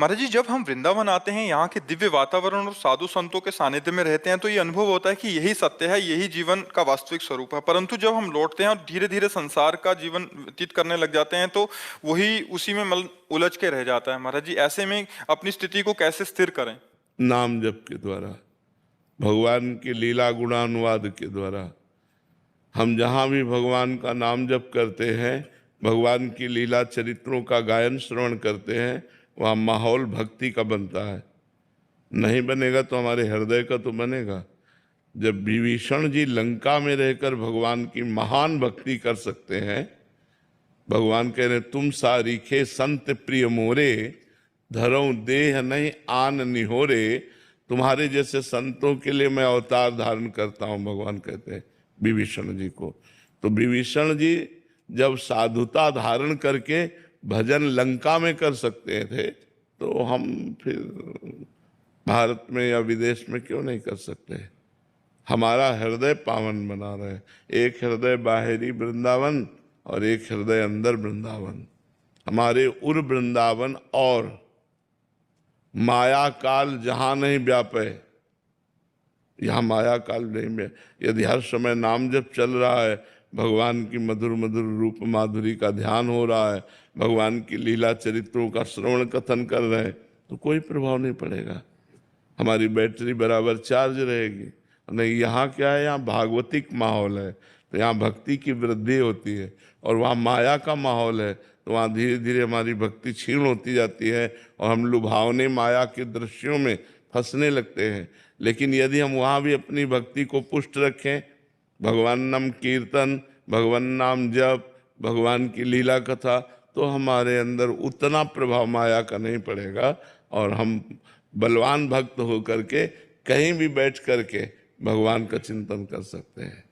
महाराज जी, जब हम वृंदावन आते हैं, यहाँ के दिव्य वातावरण और साधु संतों के सानिध्य में रहते हैं, तो ये अनुभव होता है कि यही सत्य है, यही जीवन का वास्तविक स्वरूप है। परंतु जब हम लौटते हैं और धीरे धीरे संसार का जीवन व्यतीत करने लग जाते हैं, तो वही उसी में उलझ के रह जाता है। महाराज जी, ऐसे में अपनी स्थिति को कैसे स्थिर करें? नाम जप के द्वारा, भगवान के लीला गुणानुवाद के द्वारा। हम जहाँ भी भगवान का नाम जप करते हैं, भगवान की लीला चरित्रों का गायन श्रवण करते हैं, वहाँ माहौल भक्ति का बनता है। नहीं बनेगा तो हमारे हृदय का तो बनेगा। जब विभीषण जी लंका में रहकर भगवान की महान भक्ति कर सकते हैं, भगवान कह रहे तुम सारीखे संत प्रिय मोरे, धरऊं देह नहीं आन निहोरे। तुम्हारे जैसे संतों के लिए मैं अवतार धारण करता हूं, भगवान कहते हैं विभीषण जी को। तो विभीषण जी जब साधुता धारण करके भजन लंका में कर सकते थे, तो हम फिर भारत में या विदेश में क्यों नहीं कर सकते? हमारा हृदय पावन बना रहे। एक हृदय बाहरी वृंदावन और एक हृदय अंदर वृंदावन। हमारे उर वृंदावन और माया काल जहां नहीं व्यापे, यहाँ माया काल नहीं में। यदि हर समय नाम जप चल रहा है, भगवान की मधुर मधुर रूप माधुरी का ध्यान हो रहा है, भगवान की लीला चरित्रों का श्रवण कथन कर रहे हैं, तो कोई प्रभाव नहीं पड़ेगा। हमारी बैटरी बराबर चार्ज रहेगी। नहीं, यहाँ क्या है, यहाँ भागवतिक माहौल है, तो यहाँ भक्ति की वृद्धि होती है। और वहाँ माया का माहौल है, तो वहाँ धीरे धीरे हमारी भक्ति क्षीण होती जाती है और हम लुभावने माया के दृश्यों में फंसने लगते हैं। लेकिन यदि हम वहाँ भी अपनी भक्ति को पुष्ट रखें, भगवान नाम कीर्तन, भगवान नाम जप, भगवान की लीला कथा, तो हमारे अंदर उतना प्रभाव माया का नहीं पड़ेगा और हम बलवान भक्त होकर के कहीं भी बैठ करके भगवान का चिंतन कर सकते हैं।